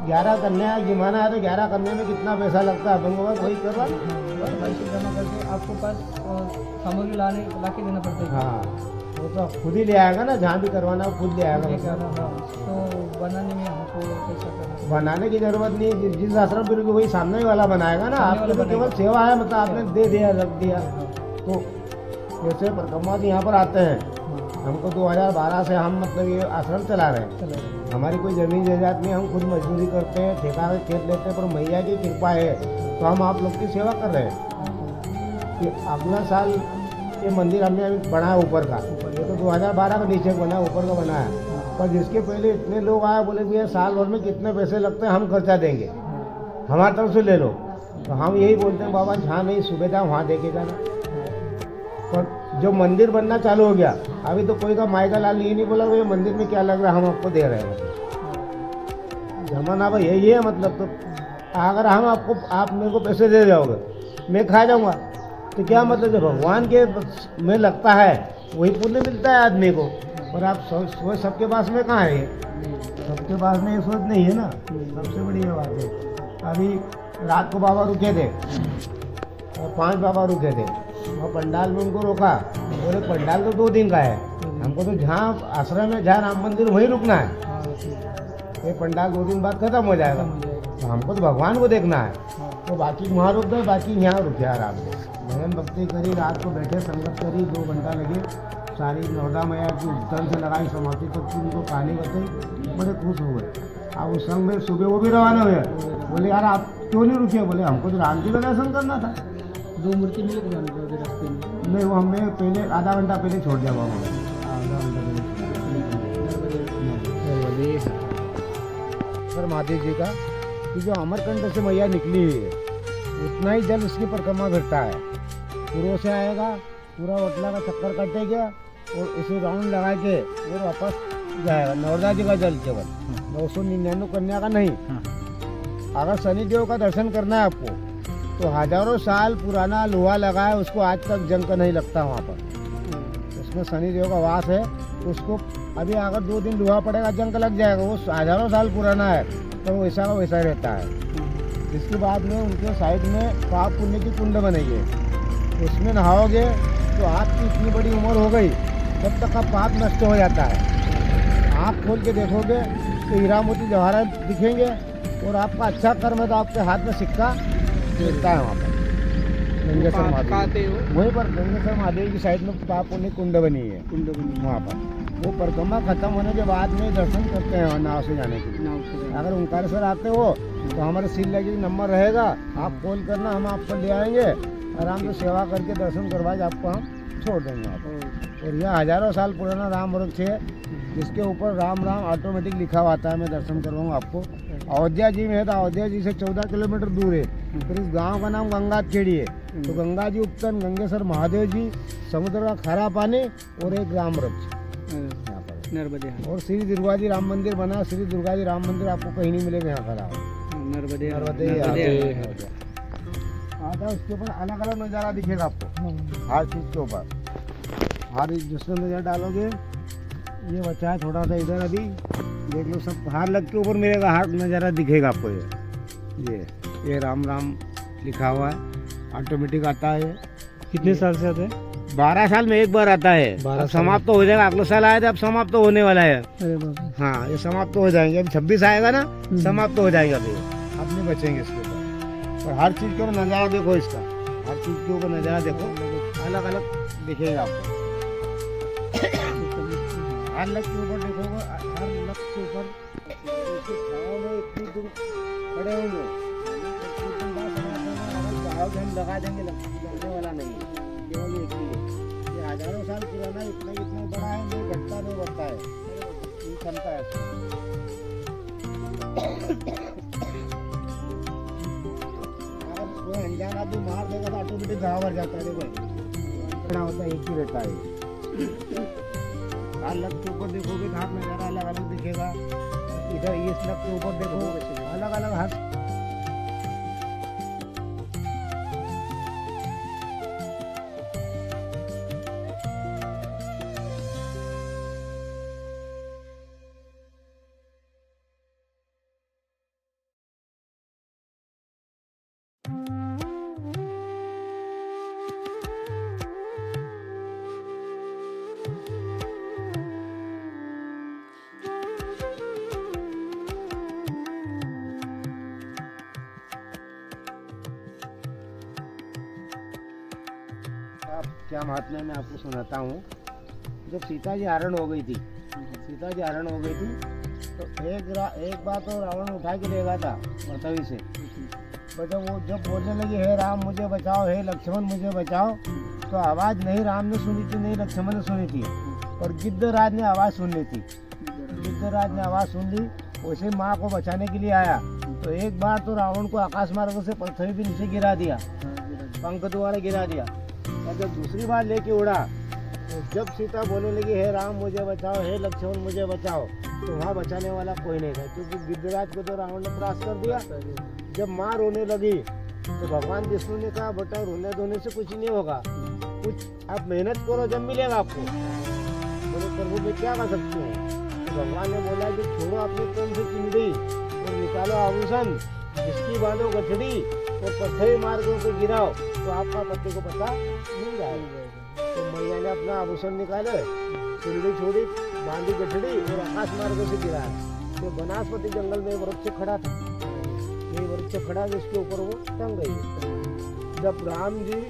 11 कन्या गिमाना है तो 11 कन्या में कितना पैसा लगता है अपन को, बस वही करवा। पैसे जमा करके आपको पास सामग्री ला के देना पड़ता है। हाँ, वो तो खुद ही ले आएगा ना, जहाँ भी करवाना वो खुद ले आएगा। मतलब हाँ, तो बनाने में हमको कैसा करना? बनाने की जरूरत नहीं, जिस आश्रम पर रुके वही सामने वाला बनाएगा ना। आपकी तो केवल सेवा है, मतलब आपने दे दिया, रख दिया। तो जैसे परिक्रमा से यहाँ पर आते हैं, हमको 2012 से हम मतलब ये आश्रम चला रहे हैं। हमारी कोई ज़मीन जायदाद नहीं, हम खुद मजदूरी करते हैं, ठेका में खेत लेते हैं, पर मैया की कृपा है तो हम आप लोग की सेवा कर रहे हैं। कि अगला साल ये मंदिर हमने अभी बनाया ऊपर का, ये तो 2012 का नीचे बना, ऊपर का बना है। पर जिसके पहले इतने लोग आए, बोले भैया साल भर में कितने पैसे लगते हैं, हम खर्चा देंगे, हमारी तरफ से ले लो। तो हम यही बोलते हैं, बाबा जहाँ नहीं सुबह जाओ वहाँ देके जाना। पर जो मंदिर बनना चालू हो गया, अभी तो कोई का मायका लाल ये नहीं बोला भैया मंदिर में क्या लग रहा है, हम आपको दे रहे हैं। जमाना भाई यही है। मतलब तो अगर हम आपको, आप मेरे को पैसे दे जाओगे, मैं खा जाऊंगा, तो क्या मतलब जो भगवान के में लगता है वही पुण्य मिलता है आदमी को। और आप सोच सबके पास में कहाँ है ये, सबके पास में ये सोच नहीं है ना, सबसे बड़ी ये बात है। अभी रात को बाबा रुके थे और 5 बाबा रुके थे, और पंडाल में उनको रोका, बोले पंडाल तो 2 दिन का है, हमको तो जहाँ आश्रम है, जहाँ राम मंदिर वहीं रुकना है। ये पंडाल 2 दिन बाद खत्म हो जाएगा, तो हमको तो भगवान को देखना है। तो बाकी वहाँ रुक गए, बाकी यहाँ रुक गया आराम से। भजन भक्ति करी, रात को बैठे संगत करी, 2 घंटा लगे, सारी नौदा मैया की उद्दन से लगाई समाप्ति तक की उनको कहानी बताई, बड़े खुश हो गए। अब उस संग में सुबह वो भी रवाना हुए, बोले यार आप क्यों नहीं रुके, बोले हमको तो राम जी का दर्शन करना था। 2 मूर्ति मिले थे रास्ते में? नहीं, वो हमें पहले आधा घंटा पहले छोड़ दिया बाबा ने, आधा घंटा पहले। सर महादेव जी का कि जो अमरकंटक से मैया निकली हुई है, उतना ही जल उसकी परिक्रमा फिरता है। पूर्व से आएगा, पूरा वटला का चक्कर काटेगा और इसे राउंड लगा के और वापस जाएगा। नर्मदा जी का जल केवल 999 कन्या का नहीं। अगर शनिदेव का दर्शन करना है आपको, तो हजारों साल पुराना लोहा लगा है, उसको आज तक जंग का नहीं लगता वहाँ पर। उसमें शनिदेव का वास है, तो उसको अभी अगर 2 दिन लोहा पड़ेगा जंग लग जाएगा। वो हजारों साल पुराना है, तो वो वैसा का वैसा रहता है। इसके बाद में उनके साइड में पाप पुण्य की कुंड बनी है, उसमें नहाओगे तो आपकी इतनी बड़ी उम्र हो गई, जब तक का पाप नष्ट हो जाता है। आँख खोल के देखोगे तो हीरा मोती जवाहरात दिखेंगे, और आपका अच्छा कर्म है तो आपके हाथ में सिक्का मिलता है वहाँ पर। गंगेश्वर महादेव, वहीं पर गंगेश्वर महादेव की साइड में पाप पुण्य कुंड बनी है, वहाँ पर। वो परिक्रमा खत्म होने के बाद में दर्शन करते हैं नाव से जाने के लिए। अगर ओंकारेश्वर आते हो तो हमारे सील लगी नंबर रहेगा, आप कॉल करना, हम आपको ले आएंगे, आराम से सेवा करके दर्शन करवाए आपको हम छोड़ देंगे आप। और यह हजारों साल पुराना राम वृक्ष है, जिसके ऊपर राम राम ऑटोमेटिक लिखा हुआ आता है। मैं दर्शन करवाऊँ आपको। अयोध्या जी में है, तो अयोध्या जी से 14 किलोमीटर दूर है। फिर इस गांव का नाम गंगा खेड़ी है। तो गंगा जी उपतन, गंगेश्वर महादेव जी, समुद्र का खारा पानी और एक राम वृक्ष यहाँ पर नर्मदे। और श्री दुर्गा जी राम मंदिर बना। श्री दुर्गा जी राम मंदिर आपको कहीं नहीं मिलेगा यहाँ खड़ा हो। नर्मदे आता उसके ऊपर अलग अलग नज़ारा दिखेगा आपको, हर चीज़ के ऊपर। हर जिसमें नज़र डालोगे, ये बचा है थोड़ा सा इधर, अभी देख लो सब हार लग के ऊपर मिलेगा, हर नज़ारा दिखेगा आपको। ये राम राम लिखा हुआ है, ऑटोमेटिक आता है। कितने साल से आते हैं? 12 साल में एक बार आता है। अब समाप्त तो हो जाएगा, अगले साल आया था, अब समाप्त तो होने वाला है। हाँ, ये समाप्त तो हो जाएंगे। अभी 26 आएगा ना, समाप्त तो हो जाएगा। अभी अब नहीं बचेंगे इसके ऊपर। और हर चीज़ के ऊपर नज़ारा देखो इसका, हर चीज़ के ऊपर नज़ारा देखो, अलग अलग दिखेगा आपको। हर लग के ऊपर देखोगे, हर लग के ऊपर इतनी दूर खड़े होंगे, हम लगा देंगे, लगने वाला नहीं है, केवल एक ही है। ये हजारों साल पुराना, इतना बड़ा है, नहीं घटता नहीं बढ़ता है, ये क्षमता है। अगर कोई अनजान आदमी मार देगा तो ऑटोमेटिक गाँव भर जाता है। देखो बड़ा होता है, एक ही रहता है। हर लग के ऊपर देखोगे, घाट नज़ारा अलग अलग दिखेगा। इधर इस लग के ऊपर देखो, अलग अलग हर अब क्या महात्मा मैं आपको सुनाता हूँ। जब सीता जी हरण हो गई थी, सीता जी हरण हो गई थी, तो एक बार तो रावण उठा के ले गया था पृथ्वी से। पर जब बोलने लगी हे राम मुझे बचाओ, हे लक्ष्मण मुझे बचाओ, तो आवाज़ नहीं राम ने सुनी थी, नहीं लक्ष्मण ने सुनी थी, और गिद्धराज ने आवाज़ सुन ली थी। गिद्धराज ने आवाज़ सुन ली, वैसे माँ को बचाने के लिए आया। तो एक बार तो रावण को आकाश मार्ग से पृथ्वी पे नीचे गिरा दिया, पंख द्वारा गिरा दिया। और जब दूसरी बार लेके उड़ा, तो जब सीता बोलने लगी हे राम मुझे बचाओ, हे लक्ष्मण मुझे बचाओ, तो वहाँ बचाने वाला कोई नहीं था, क्योंकि गिद्धराज को तो रावण ने त्रास कर दिया। जब माँ रोने लगी तो भगवान विष्णु ने कहा बेटा रोने धोने से कुछ नहीं होगा, कुछ आप मेहनत करो जब मिलेगा आपको। बोले प्रभु मैं क्या कर सकती हूँ? तो भगवान ने बोला कि छोड़ो अपनी कौन सी चिंदी और निकालो आभूषण, जिसकी बांधो गठड़ी और पृथ्वी मार्गों को गिराओ, तो आपका पति को पता मिल जाएगा। तो मैया ने अपना आभूषण निकाले, चिंदी छोड़ी, बांधी गठड़ी और आकाश मार्गों से गिराया। तो बनास्पति जंगल में वृक्ष खड़ा था, ये वृक्ष खड़ा जिसके ऊपर वो टंग गई। जब राम जी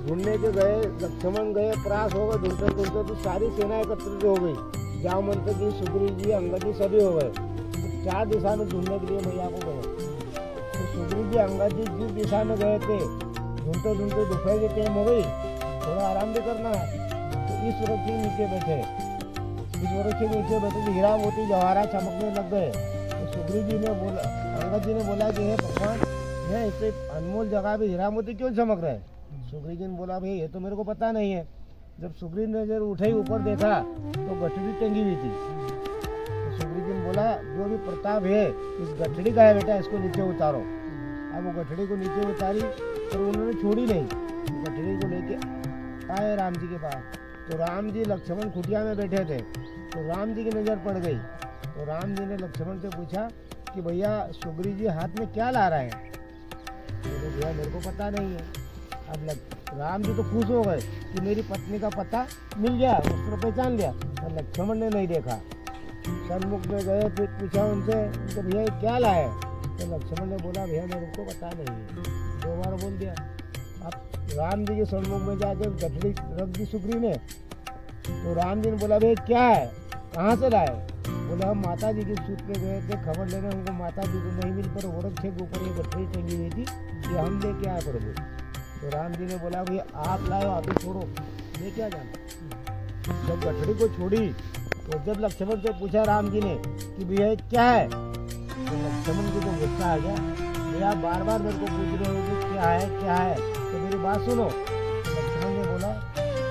ढूंढने के गए, लक्ष्मण गए, प्रयास हो गए, ढूंढते ढूंढते तो सारी सेना एकत्रित हो गई। जामवंत जी, सुग्रीव जी, अंगद जी सभी हो गए। तो 4 दिशा में ढूंढने के लिए मैया को गए। तो सुग्रीव जी, अंगद जी जिस दिशा में गए थे, ढूंढते ढूंढते दोपहर की टाइम हो गई, थोड़ा आराम भी करना है। तो इस वृक्ष के नीचे बैठे, इस वृक्ष के नीचे बैठे तो हीरा मोती जवाहरात चमकने लग गए। तो सुग्रीव जी ने बोला, अंगद जी ने बोला कि हे भगवान, मैं इसे अनमोल जगह पे हीरा मोती क्यों चमक रहे? सुग्रीव जी ने बोला भाई ये तो मेरे को पता नहीं है। जब सुग्रीव ने जब उठे ऊपर देखा तो गठड़ी टंगी हुई थी। तो सुग्रीव जी ने बोला जो भी प्रताप है इस गठड़ी का है बेटा, इसको नीचे उतारो। अब वो गठड़ी को नीचे उतारी, पर उन्होंने छोड़ी नहीं, गठड़ी को लेके आए राम जी के पास। तो राम जी लक्ष्मण खुटिया में बैठे थे, तो राम जी की नज़र पड़ गई। तो राम जी ने लक्ष्मण से पूछा कि भैया सुग्रीव जी हाथ में क्या ला रहे हैं? तो भैया मेरे को पता नहीं है। अब राम जी तो खुश हो गए कि मेरी पत्नी का पता मिल गया, उसने पहचान लिया। और लक्ष्मण ने नहीं देखा, सन्मुख में गए, फिर पूछा उनसे तो भैया क्या लाए? तो लक्ष्मण ने बोला भैया मेरे को पता नहीं है, 2 बार बोल दिया। अब राम जी के सन्मुख में जाके गठड़ी रख दी सुग्रीव ने। तो राम जी ने बोला भैया क्या है, कहाँ से लाए? बोला हम माता जी की सूत पे गए थे खबर लेने, हमको माता जी को नहीं मिल, पर वृक्ष के ऊपर ये गठड़ी टंगी हुई थी, ये हम लेके आए प्रभु। तो राम जी ने बोला भैया आप लाओ, आप ही छोड़ो, ले क्या जाना। जब गठड़ी को छोड़ी तो जब लक्ष्मण से पूछा राम जी ने कि भैया क्या है, तो लक्ष्मण जी को गुस्सा आ गया, भैया बार बार मेरे को पूछ रहे हो कि क्या है क्या है, तो मेरी बात सुनो। तो लक्ष्मण ने बोला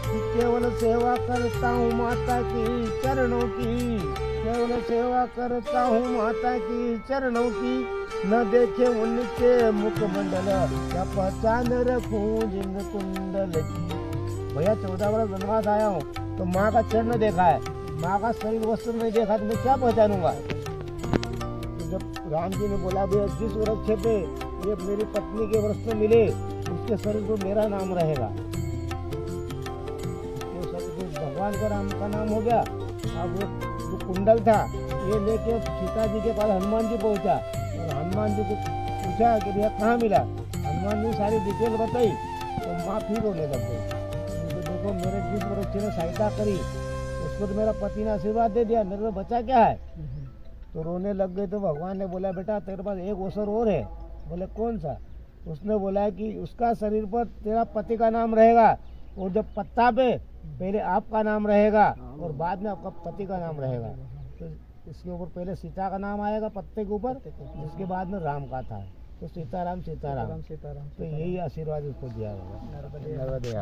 कि केवल सेवा करता हूँ माता की चरणों की, केवल सेवा करता हूँ माता की चरणों की, न देखे उनके मुखमंडल, क्या पहचान रखूं जिन कुंडल की। भैया 14 वर्ष वनवास आया हूँ तो माँ का चरण देखा है, माँ का शरीर वस्त्र नहीं देखा, तो मैं क्या पहचानूंगा? तो जब राम जी ने बोला भैया जिस वृक्ष पे ये मेरी पत्नी के वस्त्र मिले उसके शरीर को मेरा नाम रहेगा, तो भगवान का नाम का नाम हो गया। अब वो कुंडल था ये लेके सीता जी के पास हनुमान जी पहुंचा, और हनुमान जी को पूछा कि भैया कहाँ मिला? हनुमान जी सारी डिटेल बताई। तो माँ फिर रोने लग गई, तो देखो मेरे जिस वृक्ष ने सहायता करी उसको तो मेरा पति ने आशीर्वाद दे दिया, मेरे को बचा क्या है? तो रोने लग गए। तो भगवान ने बोला बेटा तेरे पास एक अवसर और है। बोले कौन सा? उसने बोला कि उसका शरीर पर तेरा पति का नाम रहेगा, और जब पत्ता पे पहले आपका नाम रहेगा और बाद में आपका पति का नाम रहेगा। तो इसके ऊपर पहले सीता का नाम आएगा पत्ते के ऊपर, जिसके बाद में राम का था। तो सीताराम सीताराम, तो यही आशीर्वाद उसको दिया होगा। नर्मदे